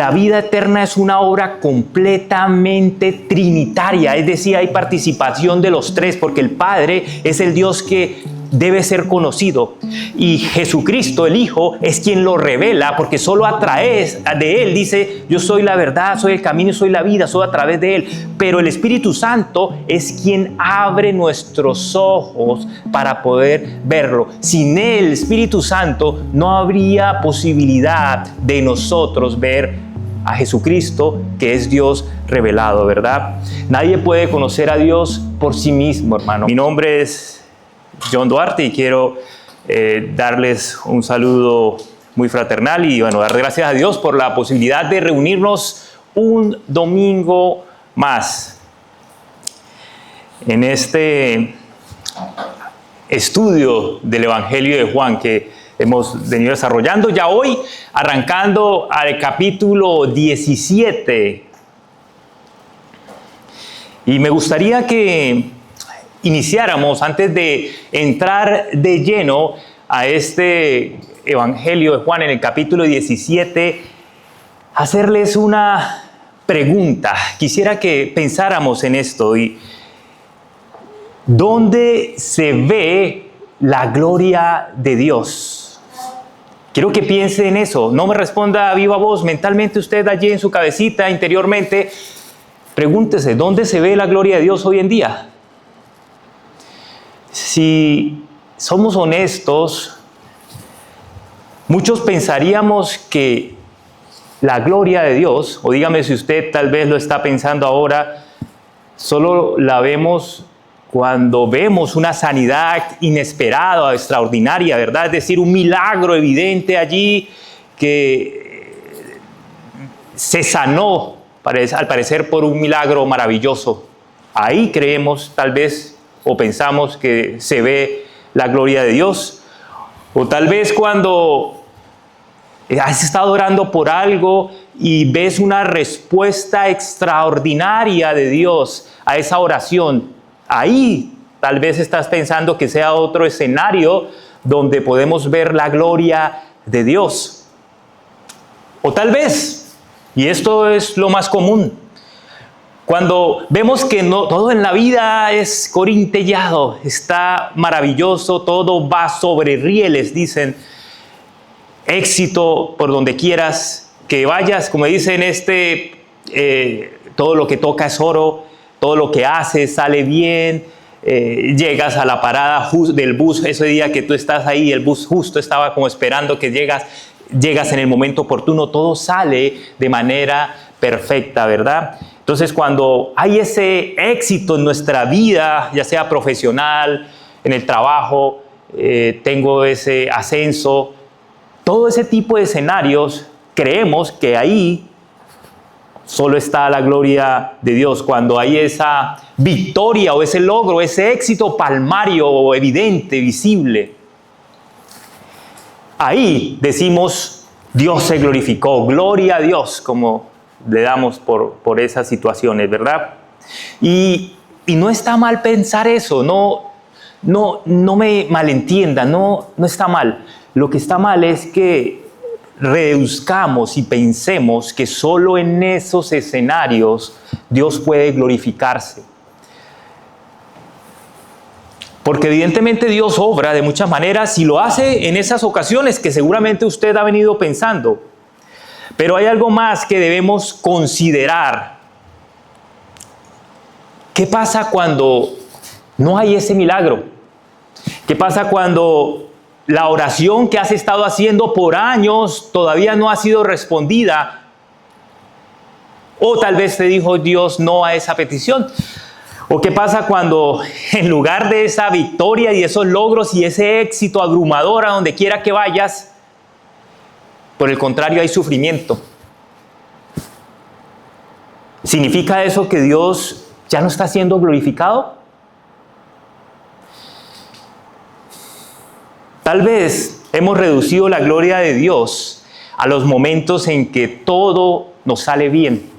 La vida eterna es una obra completamente trinitaria, es decir, hay participación de los tres, porque el Padre es el Dios que debe ser conocido y Jesucristo, el Hijo, es quien lo revela, porque solo a través de Él dice: yo soy la verdad, soy el camino y soy la vida, soy a través de Él. Pero el Espíritu Santo es quien abre nuestros ojos para poder verlo. Sin Él, el Espíritu Santo, no habría posibilidad de nosotros ver a Jesucristo, que es Dios revelado, ¿verdad? Nadie puede conocer a Dios por sí mismo, hermano. Mi nombre es John Duarte y quiero darles un saludo muy fraternal y bueno, dar gracias a Dios por la posibilidad de reunirnos un domingo más en este estudio del Evangelio de Juan que hemos venido desarrollando ya hoy, arrancando al capítulo 17. Y me gustaría que iniciáramos, antes de entrar de lleno a este Evangelio de Juan en el capítulo 17, hacerles una pregunta. Quisiera que pensáramos en esto. ¿Dónde se ve la gloria de Dios? Quiero que piense en eso. No me responda a viva voz. Mentalmente usted allí en su cabecita, interiormente, pregúntese, ¿dónde se ve la gloria de Dios hoy en día? Si somos honestos, muchos pensaríamos que la gloria de Dios, o dígame si usted tal vez lo está pensando ahora, solo la vemos cuando vemos una sanidad inesperada, extraordinaria, ¿verdad? Es decir, un milagro evidente allí que se sanó, al parecer, por un milagro maravilloso. Ahí creemos, tal vez, o pensamos que se ve la gloria de Dios. O tal vez cuando has estado orando por algo y ves una respuesta extraordinaria de Dios a esa oración. Ahí tal vez estás pensando que sea otro escenario donde podemos ver la gloria de Dios. O tal vez, y esto es lo más común, cuando vemos que no, todo en la vida es corintellado, está maravilloso, todo va sobre rieles, dicen, éxito por donde quieras que vayas, como dicen, todo lo que toca es oro, todo lo que haces sale bien, llegas a la parada del bus, ese día que tú estás ahí, el bus justo estaba como esperando que llegas en el momento oportuno, todo sale de manera perfecta, ¿verdad? Entonces, cuando hay ese éxito en nuestra vida, ya sea profesional, en el trabajo, tengo ese ascenso, todo ese tipo de escenarios, creemos que ahí solo está la gloria de Dios. Cuando hay esa victoria o ese logro, ese éxito palmario, evidente, visible, ahí decimos: Dios se glorificó, gloria a Dios, como le damos por esas situaciones, ¿verdad? Y no está mal pensar eso, no me malentienda, no está mal. Lo que está mal es que reduzcamos y pensemos que solo en esos escenarios Dios puede glorificarse. Porque evidentemente Dios obra de muchas maneras y lo hace en esas ocasiones que seguramente usted ha venido pensando. Pero hay algo más que debemos considerar. ¿Qué pasa cuando no hay ese milagro? ¿Qué pasa cuando la oración que has estado haciendo por años todavía no ha sido respondida? O tal vez te dijo Dios no a esa petición. ¿O qué pasa cuando en lugar de esa victoria y esos logros y ese éxito abrumador a donde quiera que vayas, por el contrario hay sufrimiento? ¿Significa eso que Dios ya no está siendo glorificado? Tal vez hemos reducido la gloria de Dios a los momentos en que todo nos sale bien.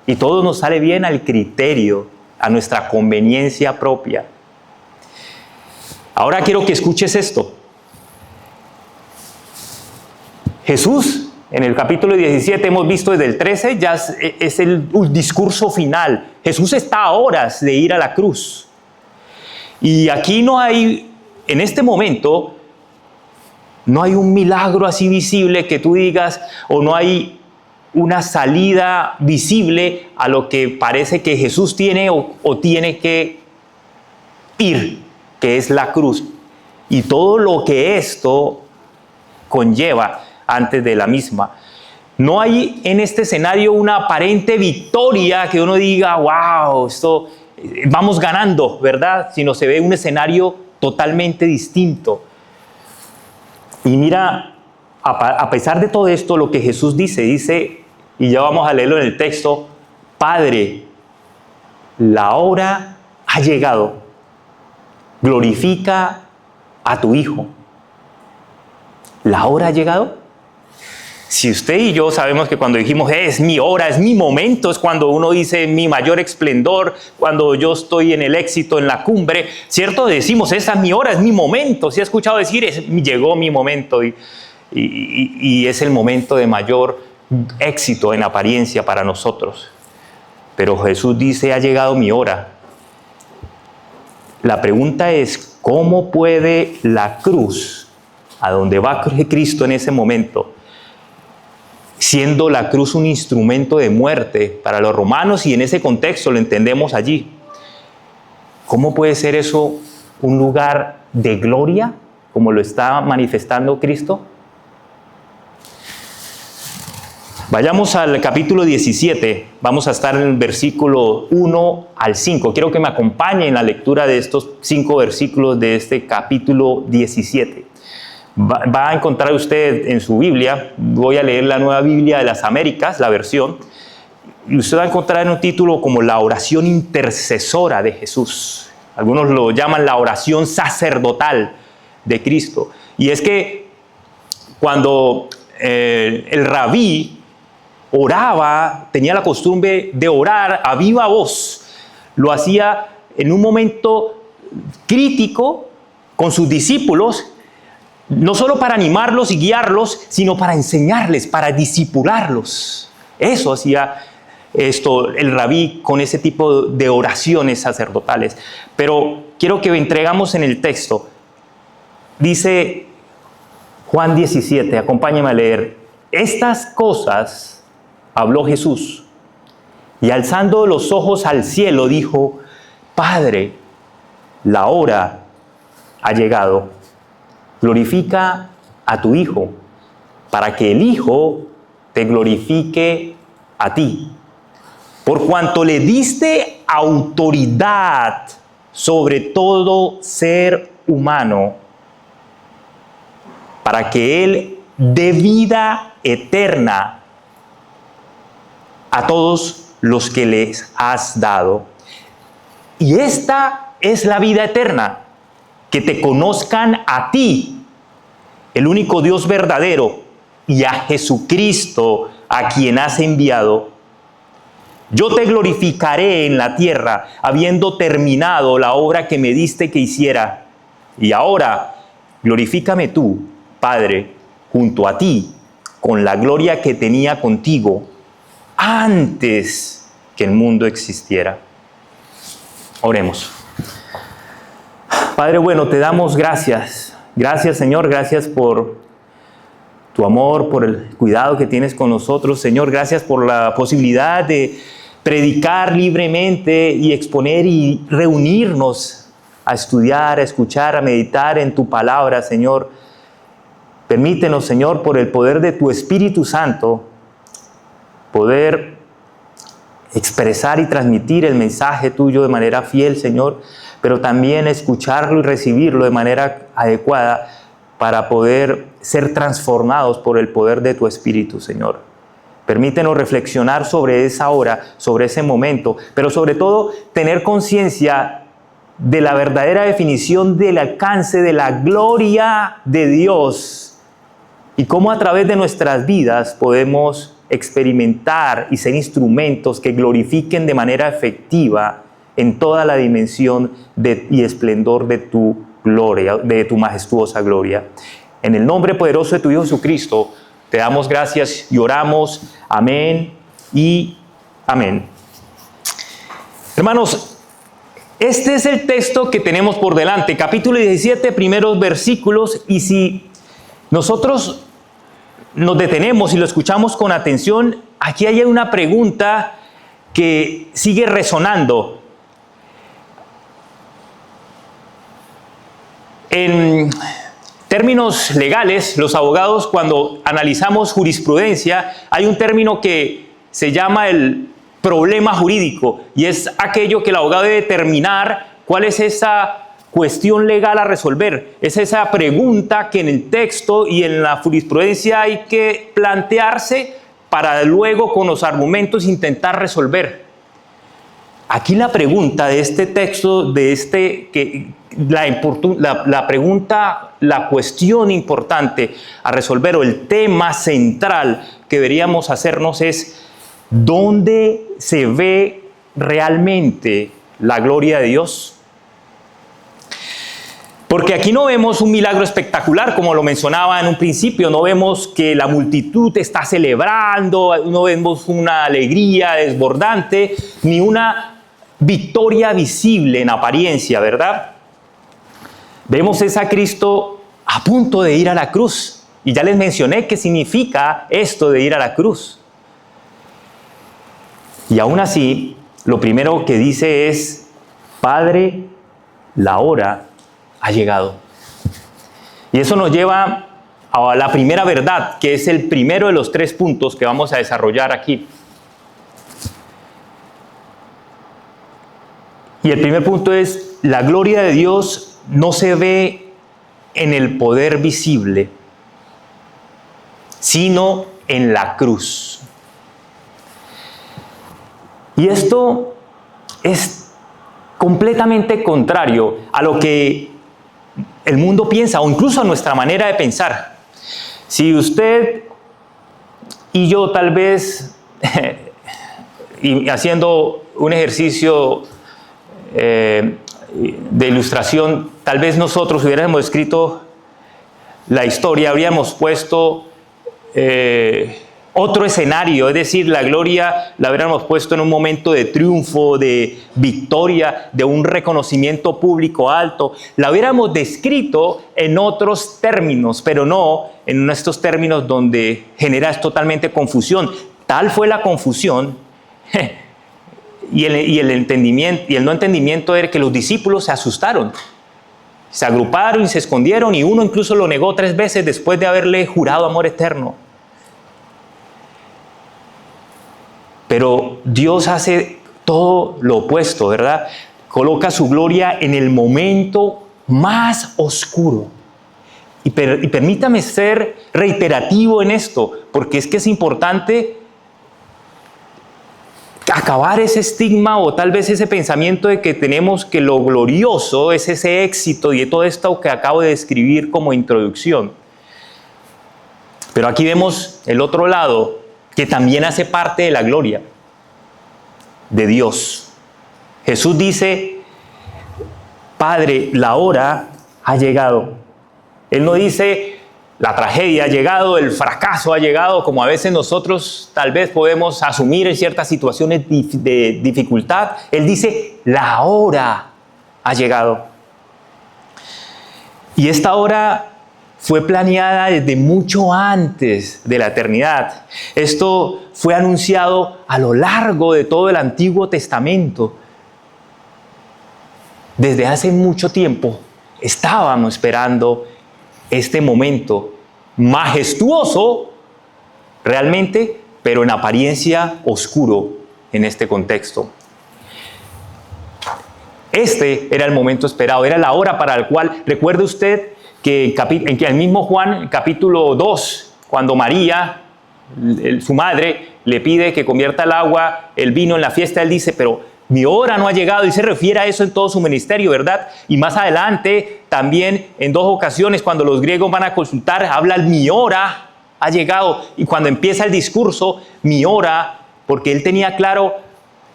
Y todo nos sale bien al criterio, a nuestra conveniencia propia. Ahora quiero que escuches esto. Jesús En el capítulo 17 hemos visto desde el 13, ya es el discurso final. Jesús está a horas de ir a la cruz. Y aquí no hay, en este momento, no hay un milagro así visible que tú digas, o no hay una salida visible a lo que parece que Jesús tiene o tiene que ir, que es la cruz. Y todo lo que esto conlleva antes de la misma. No hay en este escenario una aparente victoria que uno diga, wow, esto vamos ganando, ¿verdad? Sino se ve un escenario totalmente distinto. Y mira, a pesar de todo esto, lo que Jesús dice, y ya vamos a leerlo en el texto, Padre, la hora ha llegado, glorifica a tu Hijo. ¿La hora ha llegado? Si usted y yo sabemos que cuando dijimos es mi hora, es mi momento, es cuando uno dice mi mayor esplendor, cuando yo estoy en el éxito, en la cumbre, ¿cierto? Decimos esa es mi hora, es mi momento. Si he escuchado decir llegó mi momento y es el momento de mayor éxito en apariencia para nosotros. Pero Jesús dice ha llegado mi hora. La pregunta es ¿cómo puede la cruz, a donde va Cristo en ese momento, siendo la cruz un instrumento de muerte para los romanos, y en ese contexto lo entendemos allí, ¿cómo puede ser eso un lugar de gloria, como lo está manifestando Cristo? Vayamos al capítulo 17, vamos a estar en el versículo 1 al 5. Quiero que me acompañen en la lectura de estos 5 versículos de este capítulo 17. Va a encontrar usted en su Biblia, voy a leer la Nueva Biblia de las Américas, la versión, y usted va a encontrar en un título como la oración intercesora de Jesús. Algunos lo llaman la oración sacerdotal de Cristo. Y es que cuando el rabí oraba, tenía la costumbre de orar a viva voz, lo hacía en un momento crítico con sus discípulos, no solo para animarlos y guiarlos, sino para enseñarles, para discipularlos. Eso hacía el rabí con ese tipo de oraciones sacerdotales. Pero quiero que entregamos en el texto. Dice Juan 17, acompáñenme a leer. Estas cosas habló Jesús, y alzando los ojos al cielo dijo, Padre, la hora ha llegado. Glorifica a tu Hijo, para que el Hijo te glorifique a ti. Por cuanto le diste autoridad sobre todo ser humano, para que Él dé vida eterna a todos los que les has dado. Y esta es la vida eterna, que te conozcan a ti, el único Dios verdadero, y a Jesucristo, a quien has enviado. Yo te glorificaré en la tierra, habiendo terminado la obra que me diste que hiciera. Y ahora, glorifícame tú, Padre, junto a ti, con la gloria que tenía contigo, antes que el mundo existiera. Oremos. Padre bueno, te damos gracias. Gracias, Señor, gracias por tu amor, por el cuidado que tienes con nosotros. Señor, gracias por la posibilidad de predicar libremente y exponer y reunirnos a estudiar, a escuchar, a meditar en tu palabra, Señor. Permítenos, Señor, por el poder de tu Espíritu Santo, poder expresar y transmitir el mensaje tuyo de manera fiel, Señor, pero también escucharlo y recibirlo de manera adecuada para poder ser transformados por el poder de tu Espíritu, Señor. Permítenos reflexionar sobre esa hora, sobre ese momento, pero sobre todo tener conciencia de la verdadera definición del alcance de la gloria de Dios y cómo a través de nuestras vidas podemos experimentar y ser instrumentos que glorifiquen de manera efectiva en toda la dimensión y esplendor de tu gloria, de tu majestuosa gloria. En el nombre poderoso de tu Hijo Jesucristo, Te damos gracias y oramos. Amén y amén. Hermanos, este es el texto que tenemos por delante, capítulo 17, primeros versículos, y si nosotros nos detenemos y lo escuchamos con atención, aquí hay una pregunta que sigue resonando. En términos legales, los abogados, cuando analizamos jurisprudencia, hay un término que se llama el problema jurídico, y es aquello que el abogado debe determinar cuál es esa cuestión legal a resolver. Es esa pregunta que en el texto y en la jurisprudencia hay que plantearse para luego con los argumentos intentar resolver. Aquí la pregunta de este texto, la pregunta, la cuestión importante a resolver, o el tema central que deberíamos hacernos es: ¿dónde se ve realmente la gloria de Dios? Porque aquí no vemos un milagro espectacular, como lo mencionaba en un principio, no vemos que la multitud está celebrando, no vemos una alegría desbordante, ni una victoria visible en apariencia, ¿verdad? Vemos a Cristo a punto de ir a la cruz, y ya les mencioné qué significa esto de ir a la cruz. Y aún así, lo primero que dice es: Padre, la hora ha llegado. Y eso nos lleva a la primera verdad, que es el primero de los 3 puntos que vamos a desarrollar aquí. Y el primer punto es: la gloria de Dios no se ve en el poder visible, sino en la cruz. Y esto es completamente contrario a lo que el mundo piensa, o incluso a nuestra manera de pensar. Si usted y yo tal vez, y haciendo un ejercicio de ilustración, tal vez nosotros hubiéramos escrito la historia, habríamos puesto otro escenario, es decir, la gloria la hubiéramos puesto en un momento de triunfo, de victoria, de un reconocimiento público alto. La hubiéramos descrito en otros términos, pero no en estos términos donde genera totalmente confusión. Tal fue la confusión y el entendimiento y el no entendimiento era que los discípulos se asustaron, se agruparon y se escondieron, y uno incluso lo negó 3 veces después de haberle jurado amor eterno. Pero Dios hace todo lo opuesto, ¿verdad? Coloca su gloria en el momento más oscuro. Y permítame ser reiterativo en esto, porque es que es importante acabar ese estigma, o tal vez ese pensamiento de que tenemos que lo glorioso es ese éxito y de todo esto que acabo de describir como introducción. Pero aquí vemos el otro lado, que también hace parte de la gloria de Dios. Jesús dice: Padre, la hora ha llegado. Él no dice: la tragedia ha llegado, el fracaso ha llegado, como a veces nosotros tal vez podemos asumir en ciertas situaciones de dificultad. Él dice: la hora ha llegado. Y esta hora fue planeada desde mucho antes de la eternidad. Esto fue anunciado a lo largo de todo el Antiguo Testamento. Desde hace mucho tiempo estábamos esperando este momento majestuoso realmente, pero en apariencia oscuro en este contexto. Este era el momento esperado, era la hora para el cual, recuerde usted que en el mismo Juan, capítulo 2, cuando María, su madre, le pide que convierta el agua, el vino en la fiesta, él dice: pero mi hora no ha llegado, y se refiere a eso en todo su ministerio, ¿verdad? Y más adelante, también en 2 ocasiones, cuando los griegos van a consultar, habla: mi hora ha llegado. Y cuando empieza el discurso, mi hora, porque él tenía claro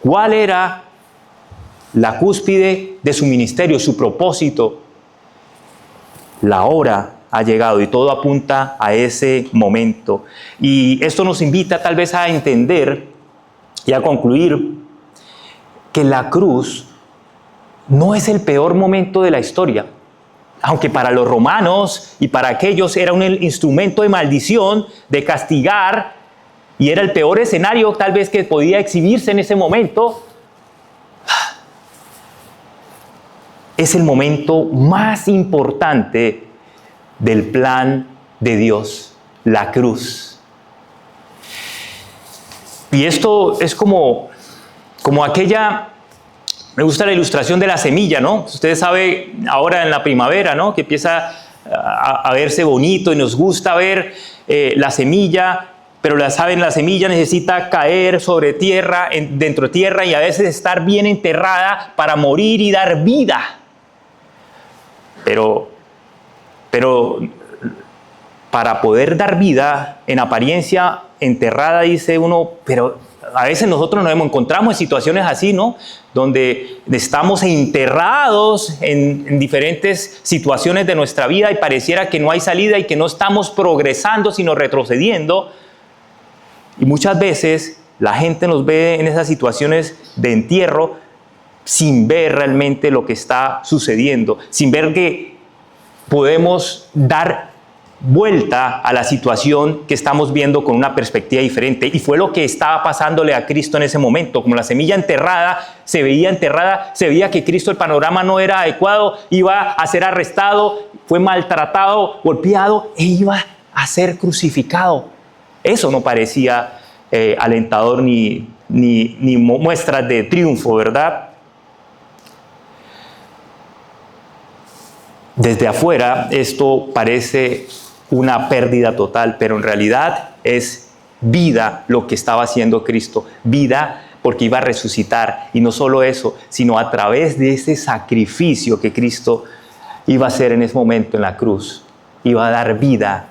cuál era la cúspide de su ministerio, su propósito. La hora ha llegado y todo apunta a ese momento. Y esto nos invita tal vez a entender y a concluir que la cruz no es el peor momento de la historia. Aunque para los romanos y para aquellos era un instrumento de maldición, de castigar, y era el peor escenario tal vez que podía exhibirse en ese momento, es el momento más importante del plan de Dios, la cruz. Y esto es como aquella... Me gusta la ilustración de la semilla, ¿no? Ustedes saben ahora en la primavera, ¿no? Que empieza a verse bonito y nos gusta ver la semilla, pero la semilla necesita caer sobre tierra, dentro de tierra y a veces estar bien enterrada para morir y dar vida. Pero para poder dar vida, en apariencia enterrada, dice uno, pero a veces nosotros nos encontramos en situaciones así, ¿no? Donde estamos enterrados en diferentes situaciones de nuestra vida y pareciera que no hay salida y que no estamos progresando, sino retrocediendo. Y muchas veces la gente nos ve en esas situaciones de entierro sin ver realmente lo que está sucediendo, sin ver que podemos dar vuelta a la situación que estamos viendo con una perspectiva diferente. Y fue lo que estaba pasándole a Cristo en ese momento. Como la semilla enterrada, se veía que Cristo, el panorama no era adecuado, iba a ser arrestado, fue maltratado, golpeado e iba a ser crucificado. Eso no parecía alentador ni muestras de triunfo, ¿verdad? Desde afuera esto parece una pérdida total, pero en realidad es vida lo que estaba haciendo Cristo. Vida porque iba a resucitar. Y no solo eso, sino a través de ese sacrificio que Cristo iba a hacer en ese momento en la cruz. Iba a dar vida,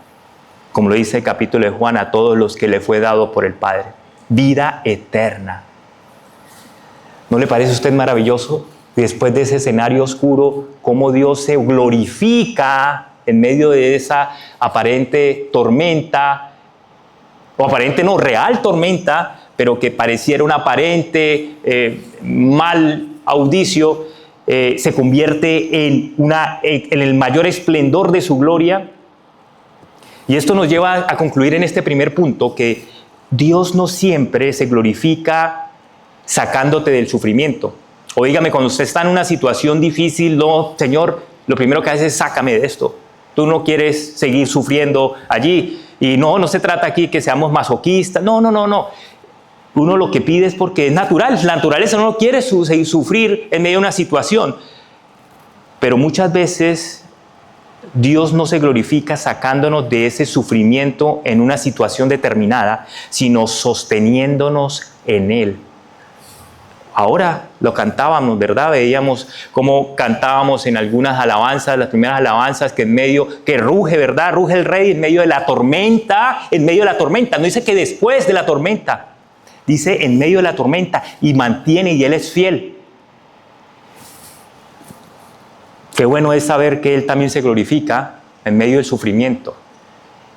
como lo dice el capítulo de Juan, a todos los que le fue dado por el Padre. Vida eterna. ¿No le parece a usted maravilloso? Después de ese escenario oscuro, cómo Dios se glorifica en medio de esa aparente tormenta, o aparente no, real tormenta, pero que pareciera un aparente mal audicio, se convierte en el mayor esplendor de su gloria. Y esto nos lleva a concluir en este primer punto que Dios no siempre se glorifica sacándote del sufrimiento. O dígame, cuando usted está en una situación difícil, no, Señor, lo primero que haces es sácame de esto. Tú no quieres seguir sufriendo allí. Y no se trata aquí que seamos masoquistas. No. Uno lo que pide es porque es natural. La naturaleza no quiere seguir sufrir en medio de una situación. Pero muchas veces Dios no se glorifica sacándonos de ese sufrimiento en una situación determinada, sino sosteniéndonos en Él. Ahora lo cantábamos, ¿verdad? Veíamos cómo cantábamos en algunas alabanzas, las primeras alabanzas, que ruge, ¿verdad? Ruge el Rey en medio de la tormenta, No dice que después de la tormenta, dice en medio de la tormenta y mantiene y Él es fiel. Qué bueno es saber que Él también se glorifica en medio del sufrimiento,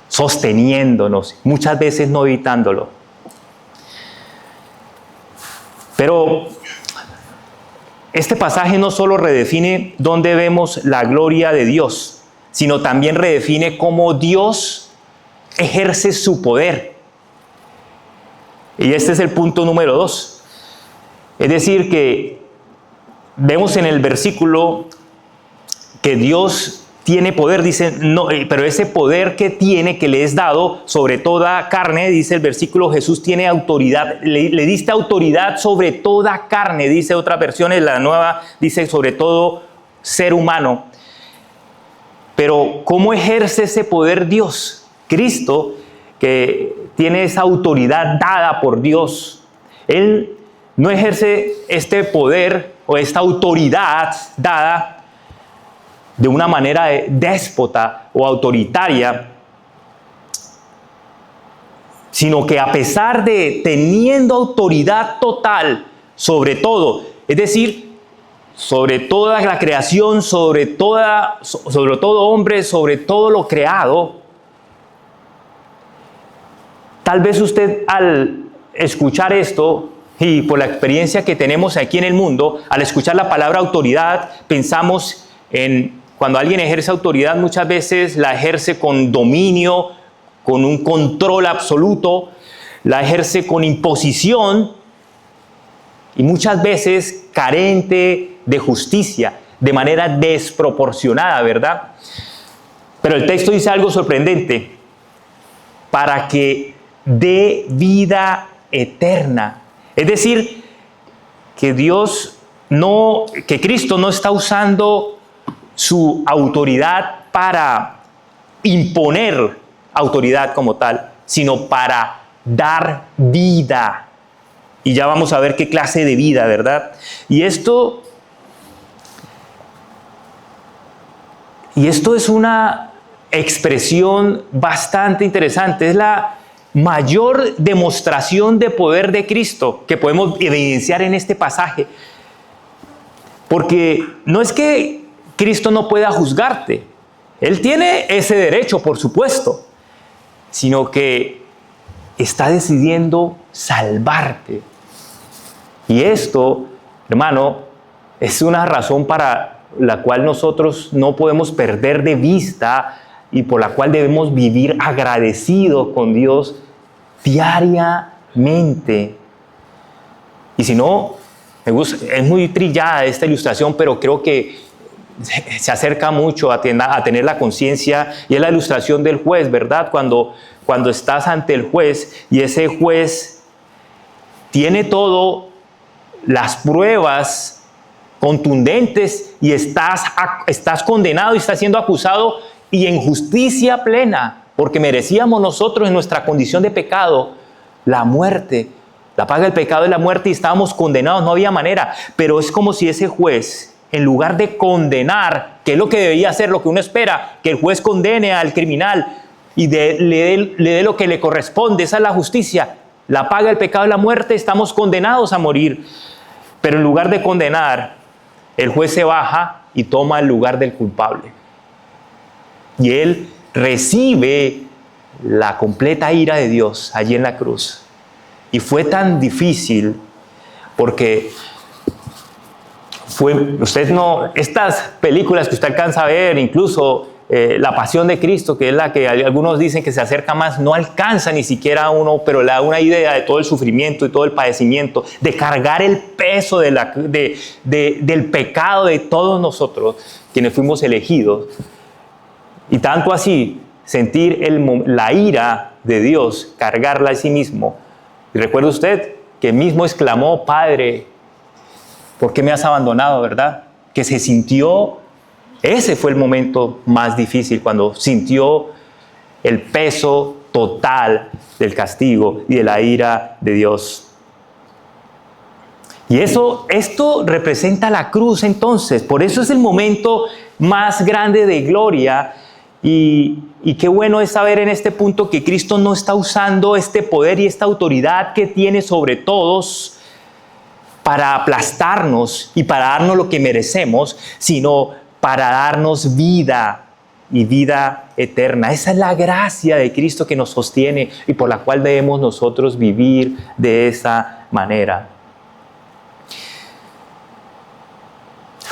sosteniéndonos, muchas veces no evitándolo. Pero este pasaje no solo redefine dónde vemos la gloria de Dios, sino también redefine cómo Dios ejerce su poder. Y este es el punto número 2. Es decir, que vemos en el versículo que Dios tiene poder, dice, no, pero ese poder que tiene, que le es dado sobre toda carne, dice el versículo, Jesús tiene autoridad, le diste autoridad sobre toda carne, dice otra versión, la nueva dice sobre todo ser humano. Pero ¿cómo ejerce ese poder Dios? Cristo, que tiene esa autoridad dada por Dios, Él no ejerce este poder o esta autoridad dada de una manera déspota o autoritaria, sino que a pesar de teniendo autoridad total sobre todo, es decir, sobre toda la creación, sobre todo hombre, sobre todo lo creado. Tal vez usted al escuchar esto y por la experiencia que tenemos aquí en el mundo, al escuchar la palabra autoridad, pensamos en cuando alguien ejerce autoridad, muchas veces la ejerce con dominio, con un control absoluto, la ejerce con imposición y muchas veces carente de justicia, de manera desproporcionada, ¿verdad? Pero el texto dice algo sorprendente: para que dé vida eterna. Es decir, que que Cristo no está usando su autoridad para imponer autoridad como tal, sino para dar vida. Y ya vamos a ver qué clase de vida, ¿verdad? Y esto es una expresión bastante interesante. Es la mayor demostración de poder de Cristo que podemos evidenciar en este pasaje. Porque no es que Cristo no pueda juzgarte. Él tiene ese derecho, por supuesto, sino que está decidiendo salvarte. Y esto, hermano, es una razón para la cual nosotros no podemos perder de vista y por la cual debemos vivir agradecidos con Dios diariamente. Y si no, es muy trillada esta ilustración, pero creo que se acerca mucho a tener la conciencia, y es la ilustración del juez, ¿verdad? Cuando estás ante el juez y ese juez tiene todas las pruebas contundentes y estás condenado y estás siendo acusado, y en justicia plena, porque merecíamos nosotros en nuestra condición de pecado la muerte. La paga del pecado es la muerte y estábamos condenados, no había manera. Pero es como si ese juez, en lugar de condenar, que es lo que debería hacer, lo que uno espera, que el juez condene al criminal y le dé lo que le corresponde. Esa es la justicia. La paga del pecado es la muerte, estamos condenados a morir. Pero en lugar de condenar, el juez se baja y toma el lugar del culpable. Y él recibe la completa ira de Dios allí en la cruz. Y fue tan difícil porque estas películas que usted alcanza a ver, incluso La Pasión de Cristo, que es la que algunos dicen que se acerca más, no alcanza ni siquiera a uno, pero le da una idea de todo el sufrimiento y todo el padecimiento, de cargar el peso del pecado de todos nosotros, quienes fuimos elegidos. Y tanto así, sentir la ira de Dios, cargarla a sí mismo. Y recuerde usted que mismo exclamó: Padre, ¿por qué me has abandonado, verdad? Que se sintió, ese fue el momento más difícil, cuando sintió el peso total del castigo y de la ira de Dios. Y esto representa la cruz entonces, por eso es el momento más grande de gloria. Y qué bueno es saber en este punto que Cristo no está usando este poder y esta autoridad que tiene sobre todos para aplastarnos y para darnos lo que merecemos, sino para darnos vida y vida eterna. Esa es la gracia de Cristo que nos sostiene y por la cual debemos nosotros vivir de esa manera.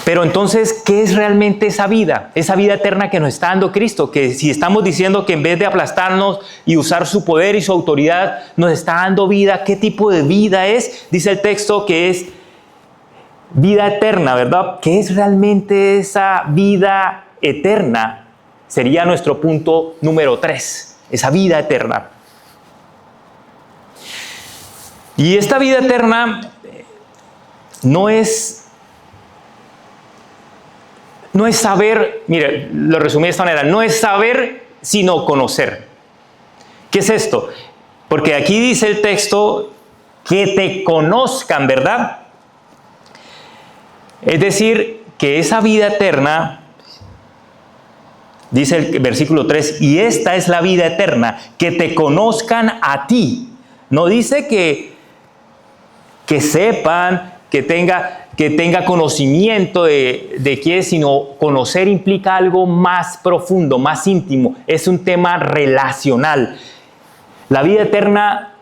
Pero entonces, ¿qué es realmente esa vida? Esa vida eterna que nos está dando Cristo, que si estamos diciendo que en vez de aplastarnos y usar su poder y su autoridad, nos está dando vida, ¿qué tipo de vida es? Dice el texto que es vida eterna, ¿verdad? ¿Qué es realmente esa vida eterna? Sería nuestro punto número 3, esa vida eterna. Y esta vida eterna no es saber, mire, lo resumí de esta manera, no es saber, sino conocer. ¿Qué es esto? Porque aquí dice el texto que te conozcan, ¿verdad? Es decir, que esa vida eterna, dice el versículo 3, y esta es la vida eterna, que te conozcan a ti. No dice que sepan que tenga conocimiento de qué es, sino conocer implica algo más profundo, más íntimo. Es un tema relacional. La vida eterna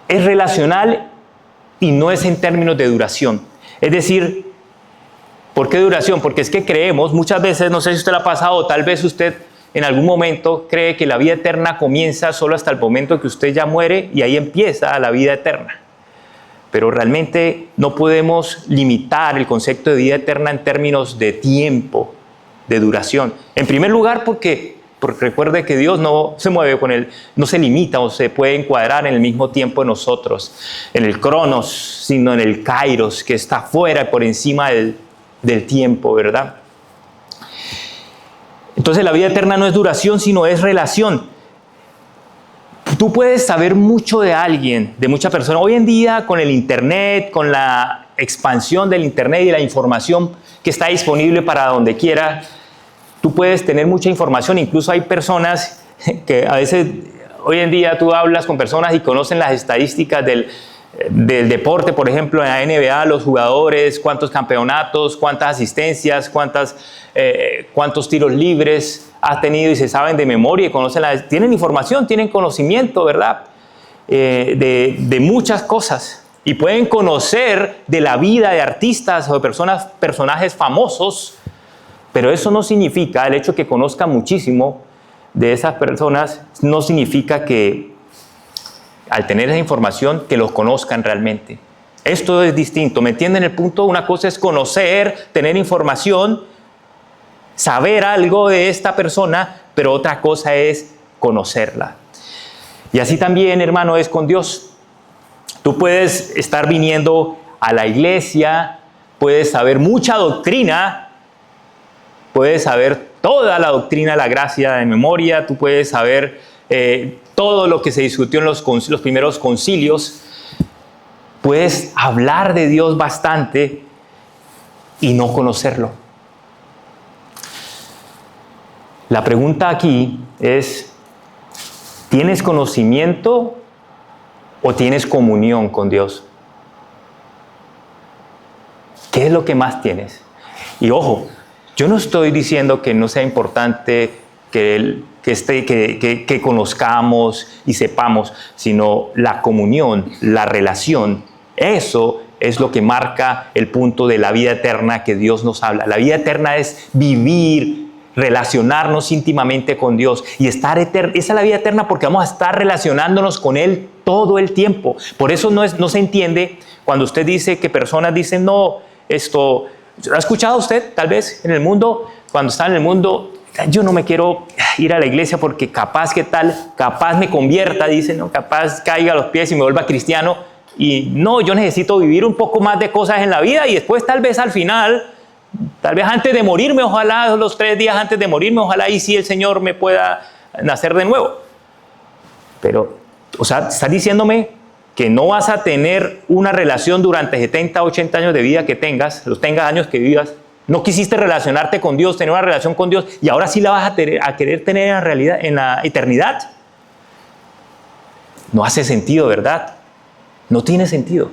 es relacional y no es en términos de duración. Es decir, ¿por qué duración? Porque es que creemos, muchas veces, no sé si usted lo ha pasado, tal vez usted en algún momento cree que la vida eterna comienza solo hasta el momento que usted ya muere y ahí empieza la vida eterna. Pero realmente no podemos limitar el concepto de vida eterna en términos de tiempo, de duración. En primer lugar, porque recuerde que Dios no se mueve con él, no se limita o se puede encuadrar en el mismo tiempo de nosotros, en el cronos, sino en el kairos, que está fuera, por encima del tiempo, ¿verdad? Entonces la vida eterna no es duración, sino es relación. Tú puedes saber mucho de alguien, de mucha persona. Hoy en día, con el Internet, con la expansión del Internet y la información que está disponible para donde quiera, tú puedes tener mucha información. Incluso hay personas que a veces, hoy en día tú hablas con personas y conocen las estadísticas del deporte, por ejemplo, en la NBA, los jugadores, cuántos campeonatos, cuántas asistencias, cuántos tiros libres has tenido y se saben de memoria y conocen tienen información, tienen conocimiento, ¿verdad? De muchas cosas y pueden conocer de la vida de artistas o de personajes famosos, pero eso no significa, el hecho de que conozcan muchísimo de esas personas, no significa que al tener esa información, que los conozcan realmente. Esto es distinto, ¿me entienden el punto? Una cosa es conocer, tener información, saber algo de esta persona, pero otra cosa es conocerla. Y así también, hermano, es con Dios. Tú puedes estar viniendo a la iglesia, puedes saber mucha doctrina, puedes saber toda la doctrina de la gracia de memoria, tú puedes saber todo lo que se discutió en los primeros concilios, puedes hablar de Dios bastante y no conocerlo. La pregunta aquí es, ¿tienes conocimiento o tienes comunión con Dios? ¿Qué es lo que más tienes? Y ojo, yo no estoy diciendo que no sea importante que conozcamos y sepamos, sino la comunión, la relación. Eso es lo que marca el punto de la vida eterna que Dios nos habla. La vida eterna es vivir, relacionarnos íntimamente con Dios y estar eterno. Esa es la vida eterna porque vamos a estar relacionándonos con Él todo el tiempo. Por eso no se entiende cuando usted dice que personas dicen, no, esto, ¿ha escuchado usted tal vez en el mundo? Cuando está en el mundo, yo no me quiero ir a la iglesia porque capaz me convierta, dicen, ¿no? Capaz caiga a los pies y me vuelva cristiano. Y no, yo necesito vivir un poco más de cosas en la vida y después tal vez al final, tal vez antes de morirme, ojalá los 3 días antes de morirme, ojalá y si el Señor me pueda nacer de nuevo. Pero, o sea, está diciéndome que no vas a tener una relación durante 70, 80 años de vida que tengas, los años que vivas. No quisiste relacionarte con Dios, tener una relación con Dios y ahora sí la vas a querer tener en realidad, en la eternidad. No hace sentido, ¿verdad? No tiene sentido.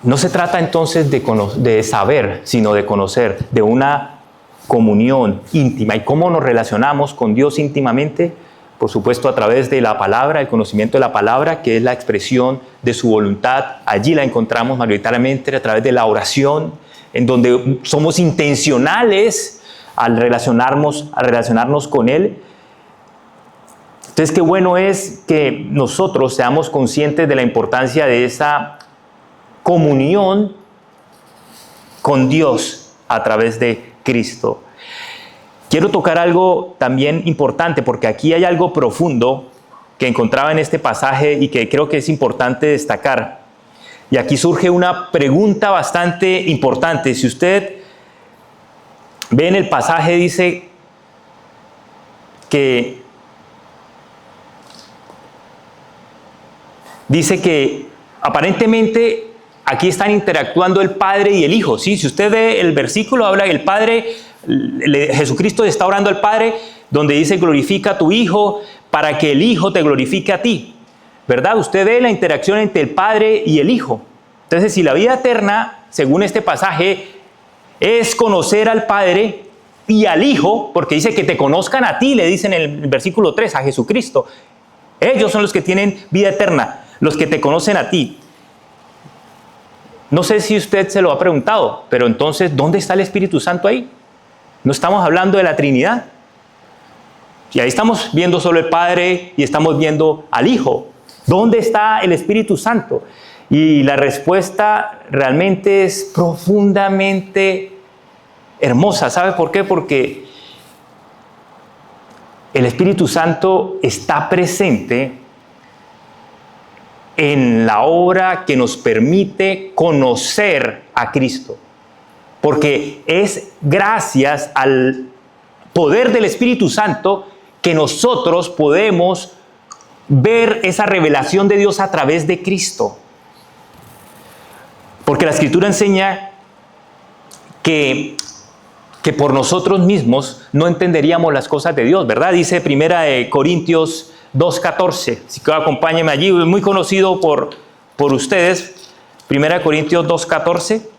No se trata entonces de saber, sino de conocer, de una comunión íntima. ¿Y cómo nos relacionamos con Dios íntimamente? Por supuesto, a través de la palabra, el conocimiento de la palabra, que es la expresión de su voluntad. Allí la encontramos mayoritariamente a través de la oración, en donde somos intencionales al relacionarnos con Él. Entonces, qué bueno es que nosotros seamos conscientes de la importancia de esa comunión con Dios a través de Cristo. Quiero tocar algo también importante porque aquí hay algo profundo que encontraba en este pasaje y que creo que es importante destacar. Y aquí surge una pregunta bastante importante. Si usted ve en el pasaje, dice que aparentemente aquí están interactuando el Padre y el Hijo. ¿Sí? Si usted ve el versículo, habla del Padre. Jesucristo está orando al Padre donde dice glorifica a tu Hijo para que el Hijo te glorifique a ti. ¿verdad? Usted ve la interacción entre el Padre y el Hijo. Entonces, si la vida eterna, según este pasaje, es conocer al Padre y al Hijo, porque dice que te conozcan a ti, le dicen en el versículo 3, a Jesucristo. Ellos son los que tienen vida eterna, los que te conocen a ti. No sé si usted se lo ha preguntado, pero entonces, ¿dónde está el Espíritu Santo ahí? No estamos hablando de la Trinidad. Y ahí estamos viendo solo el Padre y estamos viendo al Hijo. ¿Dónde está el Espíritu Santo? Y la respuesta realmente es profundamente hermosa. ¿Sabe por qué? Porque el Espíritu Santo está presente en la obra que nos permite conocer a Cristo. Porque es gracias al poder del Espíritu Santo que nosotros podemos ver esa revelación de Dios a través de Cristo. Porque la Escritura enseña que por nosotros mismos no entenderíamos las cosas de Dios, ¿verdad? Dice 1 Corintios 2:14. Si que acompáñenme allí, es muy conocido por ustedes. 1 Corintios 2:14.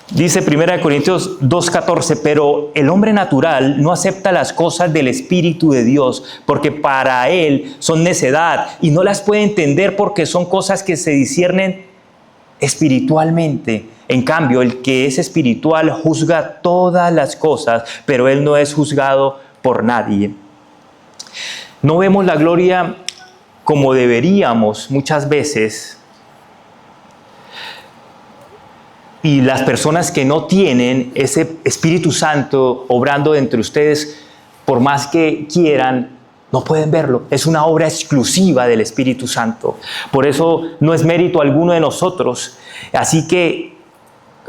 Dice 1 Corintios 2:14, pero el hombre natural no acepta las cosas del Espíritu de Dios, porque para él son necedad y no las puede entender porque son cosas que se disciernen espiritualmente. En cambio, el que es espiritual juzga todas las cosas, pero él no es juzgado por nadie. No vemos la gloria como deberíamos muchas veces. Y las personas que no tienen ese Espíritu Santo obrando entre ustedes, por más que quieran, no pueden verlo. Es una obra exclusiva del Espíritu Santo. Por eso no es mérito alguno de nosotros. Así que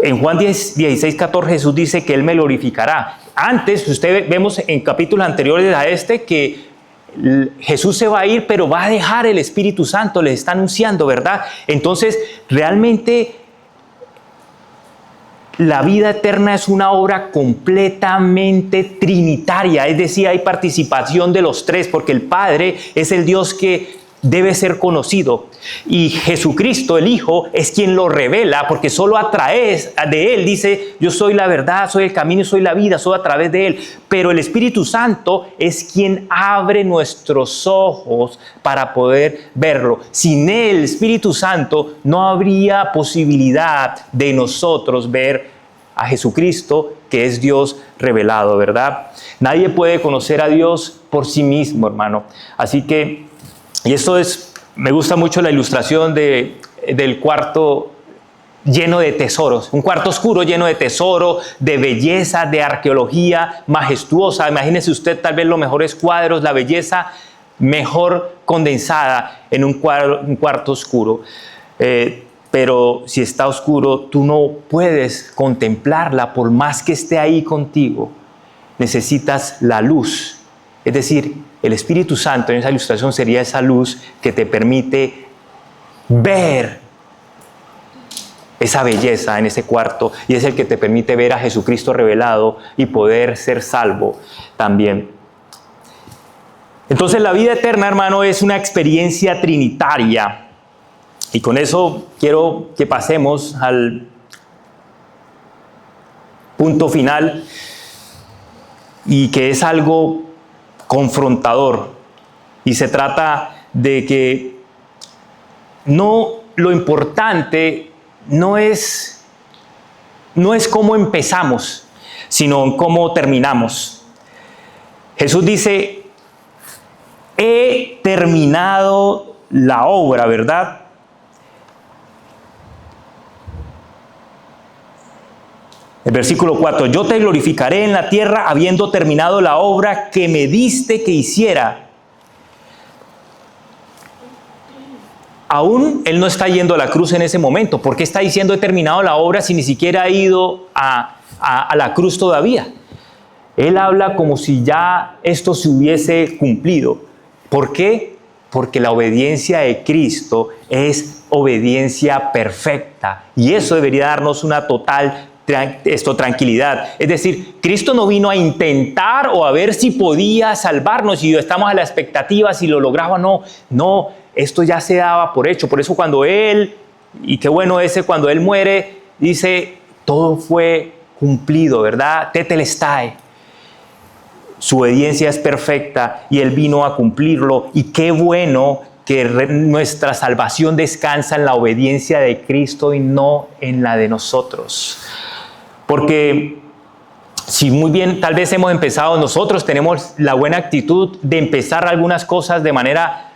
en Juan 16:14 Jesús dice que Él me glorificará. Antes, vemos en capítulos anteriores a este que Jesús se va a ir, pero va a dejar el Espíritu Santo, les está anunciando, ¿verdad? Entonces, realmente la vida eterna es una obra completamente trinitaria, es decir, hay participación de los tres, porque el Padre es el Dios que debe ser conocido y Jesucristo, el Hijo, es quien lo revela, porque solo a través de Él dice, yo soy la verdad, soy el camino y soy la vida, soy a través de Él. Pero el Espíritu Santo es quien abre nuestros ojos para poder verlo. Sin Él, el Espíritu Santo, no habría posibilidad de nosotros ver a Jesucristo, que es Dios revelado, ¿verdad? Nadie puede conocer a Dios por sí mismo, hermano. Así que, y esto es, me gusta mucho la ilustración del cuarto lleno de tesoros, un cuarto oscuro lleno de tesoro, de belleza, de arqueología majestuosa. Imagínese usted tal vez los mejores cuadros, la belleza mejor condensada en un cuarto oscuro. Pero si está oscuro, tú no puedes contemplarla por más que esté ahí contigo. Necesitas la luz, es decir, el Espíritu Santo en esa ilustración sería esa luz que te permite ver esa belleza en ese cuarto y es el que te permite ver a Jesucristo revelado y poder ser salvo también. Entonces la vida eterna, hermano, es una experiencia trinitaria y con eso quiero que pasemos al punto final y que es algo confrontador y se trata de que lo importante no es cómo empezamos, sino cómo terminamos. Jesús dice, he terminado la obra, ¿verdad? El versículo 4, yo te glorificaré en la tierra habiendo terminado la obra que me diste que hiciera. Aún Él no está yendo a la cruz en ese momento. ¿Por qué está diciendo he terminado la obra si ni siquiera ha ido a la cruz todavía? Él habla como si ya esto se hubiese cumplido. ¿Por qué? porque la obediencia de Cristo es obediencia perfecta. Y eso debería darnos una total tranquilidad. Es decir, Cristo no vino a intentar o a ver si podía salvarnos y estamos a la expectativa si lo lograba o no. No, esto ya se daba por hecho. Por eso cuando Él, y qué bueno cuando Él muere, dice, todo fue cumplido, ¿verdad? Tetelestai. Su obediencia es perfecta y Él vino a cumplirlo. Y qué bueno que nuestra salvación descansa en la obediencia de Cristo y no en la de nosotros. Porque si muy bien tal vez hemos empezado, nosotros tenemos la buena actitud de empezar algunas cosas de manera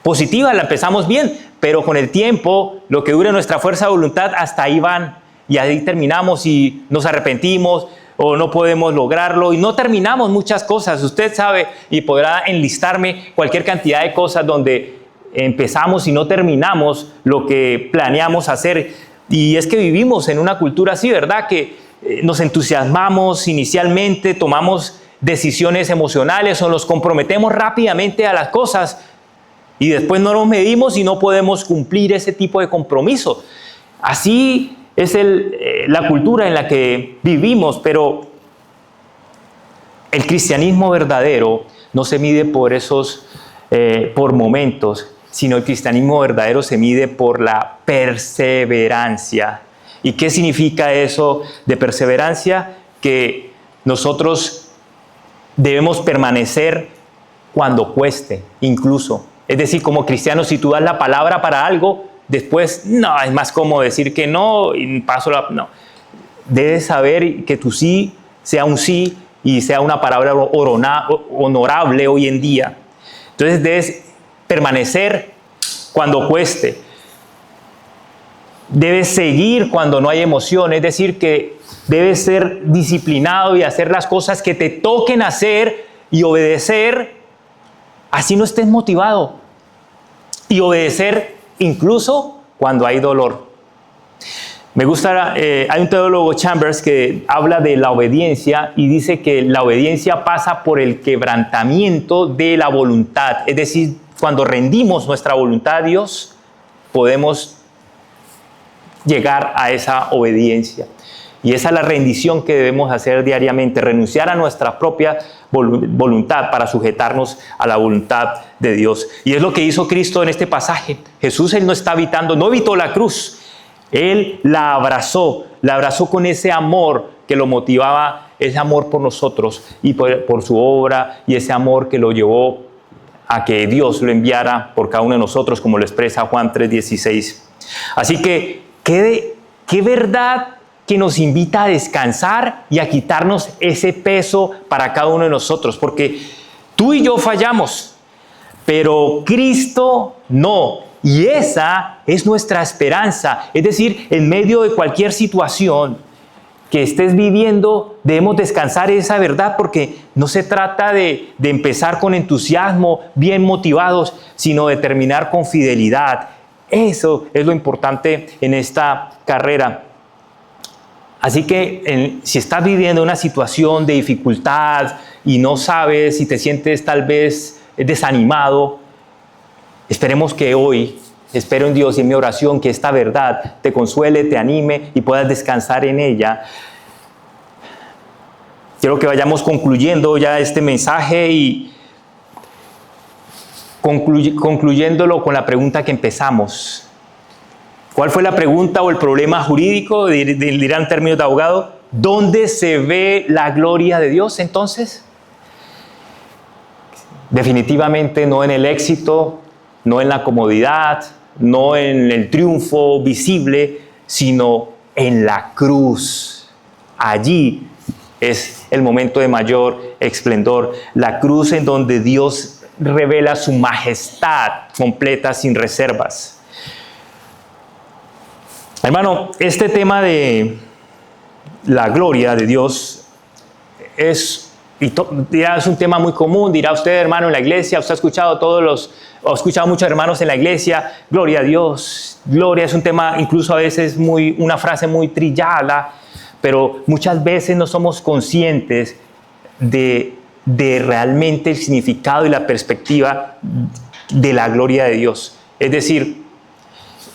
positiva, la empezamos bien, pero con el tiempo, lo que dure nuestra fuerza de voluntad, hasta ahí van y ahí terminamos y nos arrepentimos o no podemos lograrlo y no terminamos muchas cosas. Usted sabe y podrá enlistarme cualquier cantidad de cosas donde empezamos y no terminamos lo que planeamos hacer. Y es que vivimos en una cultura así, ¿verdad? Que nos entusiasmamos inicialmente, tomamos decisiones emocionales o nos comprometemos rápidamente a las cosas y después no nos medimos y no podemos cumplir ese tipo de compromiso. Así es la cultura en la que vivimos, pero el cristianismo verdadero no se mide por momentos, sino el cristianismo verdadero se mide por la perseverancia. ¿Y qué significa eso de perseverancia? Que nosotros debemos permanecer cuando cueste, incluso. Es decir, como cristianos, si tú das la palabra para algo, después, no, es más cómodo decir que no, y paso no. Debes saber que tu sí sea un sí y sea una palabra honorable hoy en día. Entonces debes permanecer cuando cueste. Debes seguir cuando no hay emoción, es decir, que debes ser disciplinado y hacer las cosas que te toquen hacer y obedecer, así no estés motivado. Y obedecer incluso cuando hay dolor. Me gusta, hay un teólogo, Chambers, que habla de la obediencia y dice que la obediencia pasa por el quebrantamiento de la voluntad. Es decir, cuando rendimos nuestra voluntad a Dios, podemos llegar a esa obediencia. Y esa es la rendición que debemos hacer diariamente, renunciar a nuestra propia voluntad para sujetarnos a la voluntad de Dios. Y es lo que hizo Cristo en este pasaje. Jesús, Él no evitó la cruz. Él la abrazó con ese amor que lo motivaba, ese amor por nosotros y por su obra, y ese amor que lo llevó a que Dios lo enviara por cada uno de nosotros, como lo expresa Juan 3:16. Así que, qué verdad que nos invita a descansar y a quitarnos ese peso para cada uno de nosotros, porque tú y yo fallamos, pero Cristo no, y esa es nuestra esperanza. Es decir, en medio de cualquier situación que estés viviendo, debemos descansar en esa verdad, porque no se trata de empezar con entusiasmo, bien motivados, sino de terminar con fidelidad. Eso es lo importante en esta carrera. Así que si estás viviendo una situación de dificultad y no sabes si te sientes tal vez desanimado, esperemos que hoy, espero en Dios y en mi oración que esta verdad te consuele, te anime y puedas descansar en ella. Quiero que vayamos concluyendo ya este mensaje y concluyéndolo con la pregunta que empezamos. ¿Cuál fue la pregunta o el problema jurídico? Dirán en términos de abogado. ¿Dónde se ve la gloria de Dios entonces? Definitivamente no en el éxito, no en la comodidad, no en el triunfo visible, sino en la cruz. Allí es el momento de mayor esplendor. La cruz en donde Dios revela su majestad completa, sin reservas. Hermano, este tema de la gloria de Dios es un tema muy común. Dirá usted, hermano, en la iglesia, usted ha escuchado muchos hermanos en la iglesia, gloria a Dios. Gloria es un tema, incluso a veces una frase muy trillada, pero muchas veces no somos conscientes de realmente el significado y la perspectiva de la gloria de Dios. Es decir,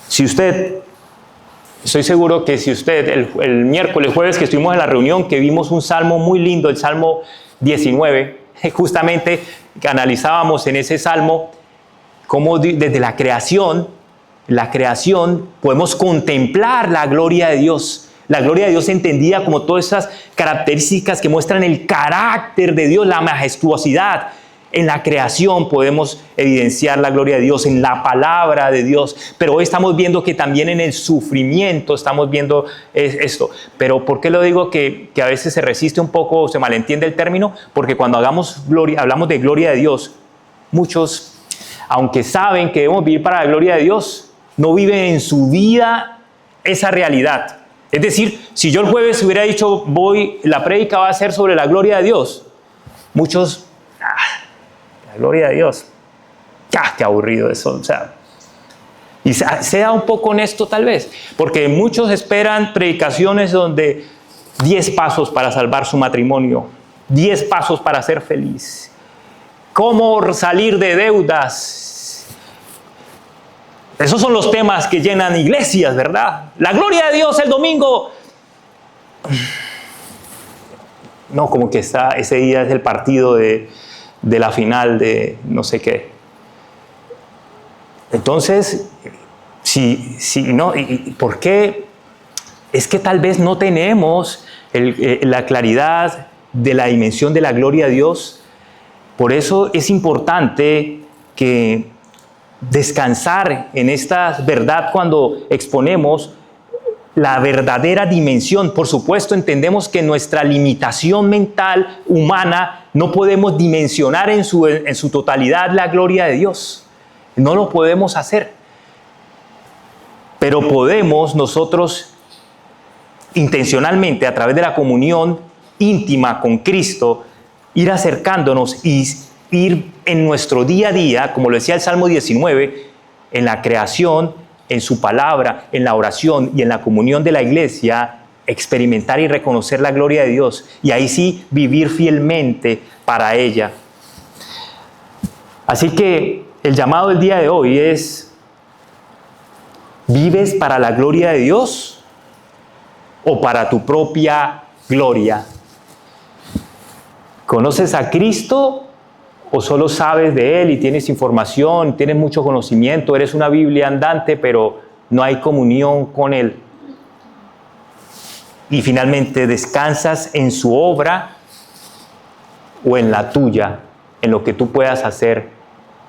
si usted, estoy seguro que si usted el miércoles, jueves que estuvimos en la reunión, que vimos un salmo muy lindo, el Salmo 19, justamente que analizábamos en ese salmo cómo desde la creación podemos contemplar la gloria de Dios. La gloria de Dios entendida como todas esas características que muestran el carácter de Dios, la majestuosidad. En la creación podemos evidenciar la gloria de Dios, en la palabra de Dios. Pero hoy estamos viendo que también en el sufrimiento estamos viendo esto. Pero ¿por qué lo digo que a veces se resiste un poco o se malentiende el término? Porque cuando hablamos de gloria de Dios, muchos, aunque saben que debemos vivir para la gloria de Dios, no viven en su vida esa realidad. Es decir, si yo el jueves hubiera dicho, la prédica va a ser sobre la gloria de Dios, muchos, la gloria de Dios, qué aburrido eso, o sea, y sea un poco honesto tal vez, porque muchos esperan predicaciones donde 10 pasos para salvar su matrimonio, 10 pasos para ser feliz, cómo salir de deudas. Esos son los temas que llenan iglesias, ¿verdad? La gloria de Dios el domingo. No, como que ese día es el partido de la final de no sé qué. Entonces, no, ¿por qué? Es que tal vez no tenemos la claridad de la dimensión de la gloria de Dios. Por eso es importante que descansar en esta verdad cuando exponemos la verdadera dimensión. Por supuesto, entendemos que nuestra limitación mental humana no podemos dimensionar en su totalidad la gloria de Dios. No lo podemos hacer. Pero podemos nosotros intencionalmente, a través de la comunión íntima con Cristo, ir acercándonos y ir en nuestro día a día, como lo decía el Salmo 19, en la creación, en su palabra, en la oración y en la comunión de la iglesia, experimentar y reconocer la gloria de Dios y ahí sí vivir fielmente para ella. Así que el llamado del día de hoy es: ¿vives para la gloria de Dios o para tu propia gloria? ¿Conoces a Cristo o solo sabes de Él y tienes información, tienes mucho conocimiento, eres una Biblia andante, pero no hay comunión con Él? Y finalmente, ¿descansas en su obra o en la tuya, en lo que tú puedas hacer,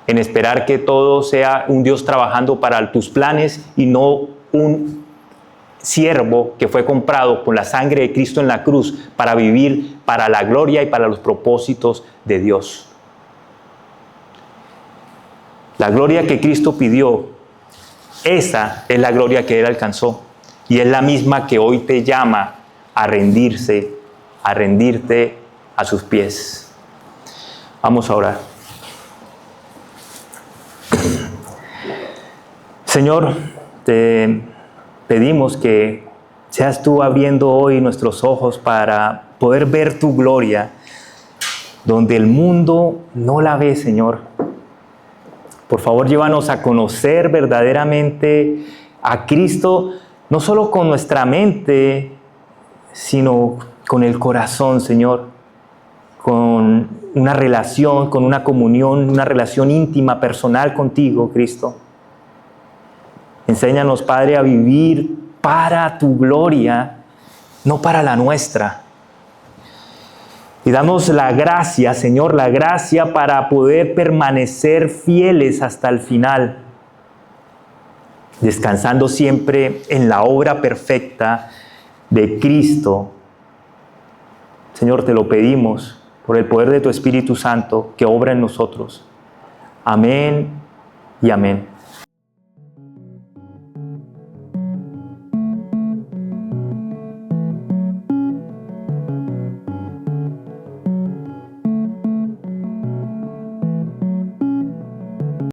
en esperar que todo sea un Dios trabajando para tus planes y no un siervo que fue comprado con la sangre de Cristo en la cruz para vivir para la gloria y para los propósitos de Dios? La gloria que Cristo pidió, esa es la gloria que Él alcanzó. Y es la misma que hoy te llama a rendirte a sus pies. Vamos a orar. Señor, te pedimos que seas tú abriendo hoy nuestros ojos para poder ver tu gloria, donde el mundo no la ve, Señor. Por favor, llévanos a conocer verdaderamente a Cristo, no solo con nuestra mente, sino con el corazón, Señor, con una relación, con una comunión, una relación íntima, personal contigo, Cristo. Enséñanos, Padre, a vivir para tu gloria, no para la nuestra. Y danos la gracia, Señor, la gracia para poder permanecer fieles hasta el final, descansando siempre en la obra perfecta de Cristo. Señor, te lo pedimos por el poder de tu Espíritu Santo que obra en nosotros. Amén y amén.